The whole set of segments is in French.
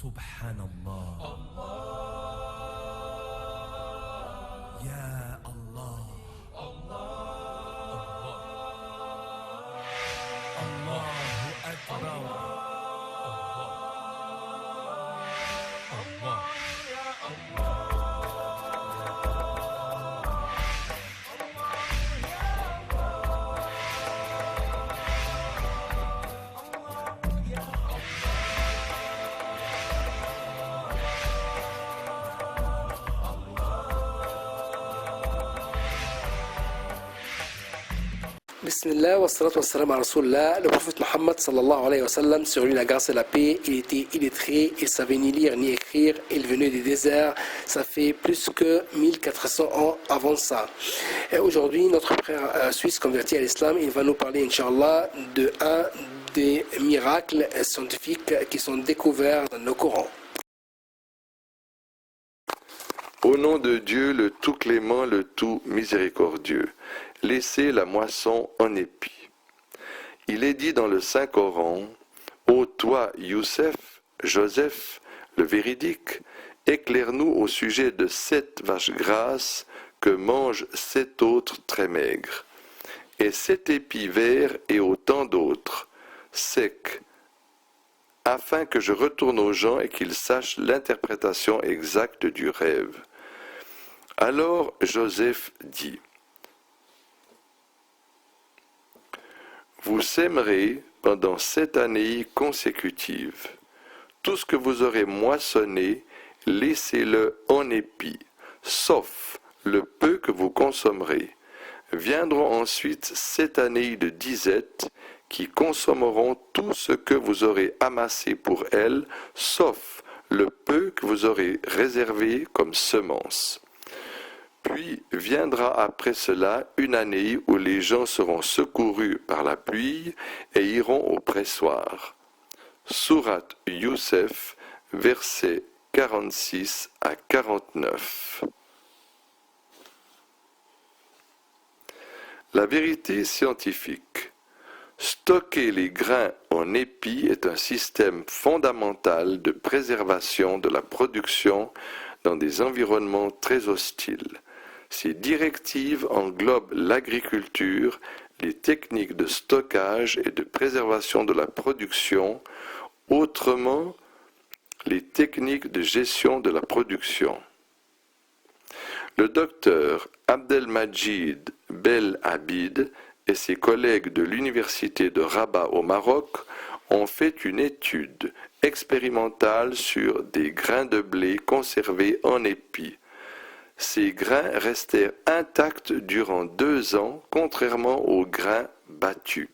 سبحان الله. يا الله. الله أكبر. Bismillah, wassalat wassalam à Rasulullah. Le prophète Mohammed sallallahu alayhi wa sallam, sur lui la grâce et la paix, il était illettré, il savait ni lire ni écrire, il venait des déserts, ça fait plus que 1400 ans avant ça. Et aujourd'hui, notre frère suisse converti à l'islam, il va nous parler, Inch'Allah, de un des miracles scientifiques qui sont découverts dans le Coran. Au nom de Dieu, le tout clément, le tout miséricordieux, laissez la moisson en épi. Il est dit dans le Saint-Coran, « Ô toi, Youssef, Joseph, le véridique, éclaire-nous au sujet de 7 vaches grasses que mangent 7 autres très maigres, et 7 épis verts et autant d'autres, secs, afin que je retourne aux gens et qu'ils sachent l'interprétation exacte du rêve. » Alors Joseph dit, « Vous sèmerez pendant 7 années consécutives. Tout ce que vous aurez moissonné, laissez-le en épi, sauf le peu que vous consommerez. Viendront ensuite 7 années de disette qui consommeront tout ce que vous aurez amassé pour elles, sauf le peu que vous aurez réservé comme semence. Puis viendra après cela une année où les gens seront secourus par la pluie et iront au pressoir. » Sourate Youssef, versets 46 à 49. La vérité scientifique. Stocker les grains en épis est un système fondamental de préservation de la production dans des environnements très hostiles. Ces directives englobent l'agriculture, les techniques de stockage et de préservation de la production, autrement les techniques de gestion de la production. Le docteur Abdelmajid Belabid et ses collègues de l'université de Rabat au Maroc ont fait une étude expérimentale sur des grains de blé conservés en épis. Ces grains restèrent intacts durant 2 ans, contrairement aux grains battus.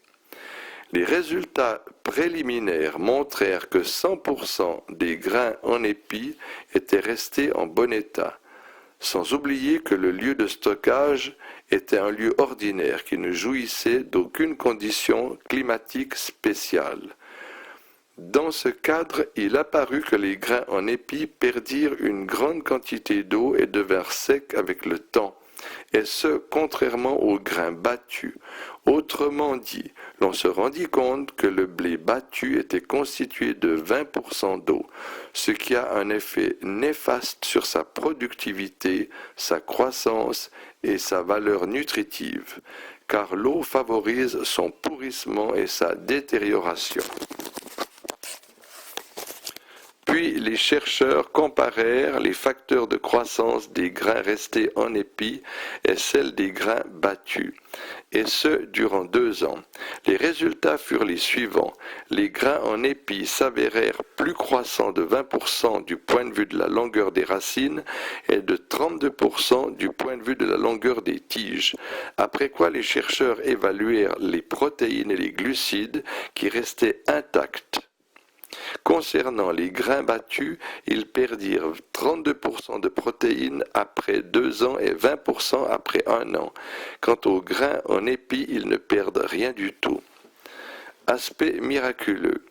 Les résultats préliminaires montrèrent que 100% des grains en épis étaient restés en bon état, sans oublier que le lieu de stockage était un lieu ordinaire qui ne jouissait d'aucune condition climatique spéciale. Dans ce cadre, il apparut que les grains en épis perdirent une grande quantité d'eau et devinrent secs avec le temps, et ce, contrairement aux grains battus. Autrement dit, l'on se rendit compte que le blé battu était constitué de 20% d'eau, ce qui a un effet néfaste sur sa productivité, sa croissance et sa valeur nutritive, car l'eau favorise son pourrissement et sa détérioration. Puis les chercheurs comparèrent les facteurs de croissance des grains restés en épis et celles des grains battus, et ce durant 2 ans. Les résultats furent les suivants. Les grains en épis s'avérèrent plus croissants de 20% du point de vue de la longueur des racines et de 32% du point de vue de la longueur des tiges, après quoi les chercheurs évaluèrent les protéines et les glucides qui restaient intacts. Concernant les grains battus, ils perdirent 32% de protéines après 2 ans et 20% après 1 an. Quant aux grains en épis, ils ne perdent rien du tout. Aspect miraculeux.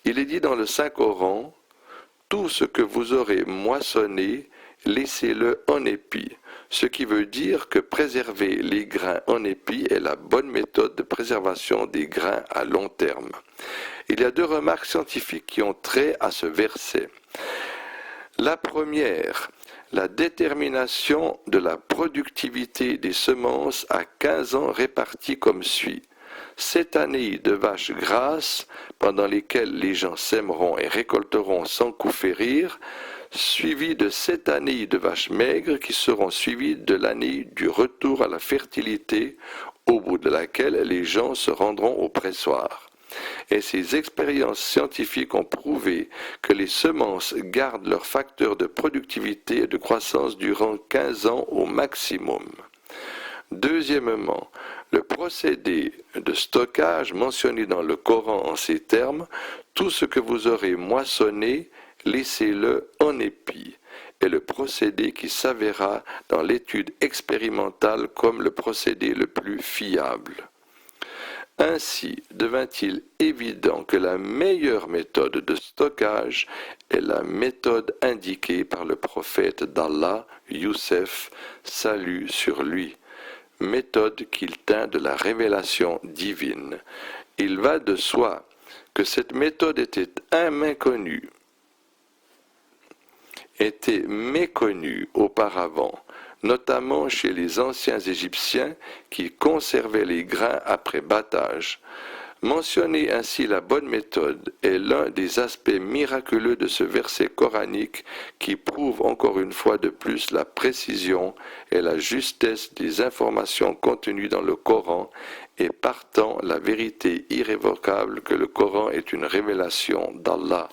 Il est dit dans le Saint-Coran, « Tout ce que vous aurez moissonné, laissez-le en épi », ce qui veut dire que préserver les grains en épi est la bonne méthode de préservation des grains à long terme. Il y a deux remarques scientifiques qui ont trait à ce verset. La première, la détermination de la productivité des semences à 15 ans réparties comme suit. 7 années de vaches grasses, pendant lesquelles les gens sèmeront et récolteront sans coup férir, suivies de 7 années de vaches maigres qui seront suivies de l'année du retour à la fertilité, au bout de laquelle les gens se rendront au pressoir. Et ces expériences scientifiques ont prouvé que les semences gardent leur facteur de productivité et de croissance durant 15 ans au maximum. Deuxièmement, le procédé de stockage mentionné dans le Coran en ces termes, tout ce que vous aurez moissonné, laissez-le en épi, est le procédé qui s'avéra dans l'étude expérimentale comme le procédé le plus fiable. Ainsi devint-il évident que la meilleure méthode de stockage est la méthode indiquée par le prophète d'Allah, Youssef, salut sur lui, méthode qu'il tint de la révélation divine. Il va de soi que cette méthode était méconnue auparavant, notamment chez les anciens Égyptiens qui conservaient les grains après battage. Mentionner ainsi la bonne méthode est l'un des aspects miraculeux de ce verset coranique qui prouve encore une fois de plus la précision et la justesse des informations contenues dans le Coran et partant la vérité irrévocable que le Coran est une révélation d'Allah.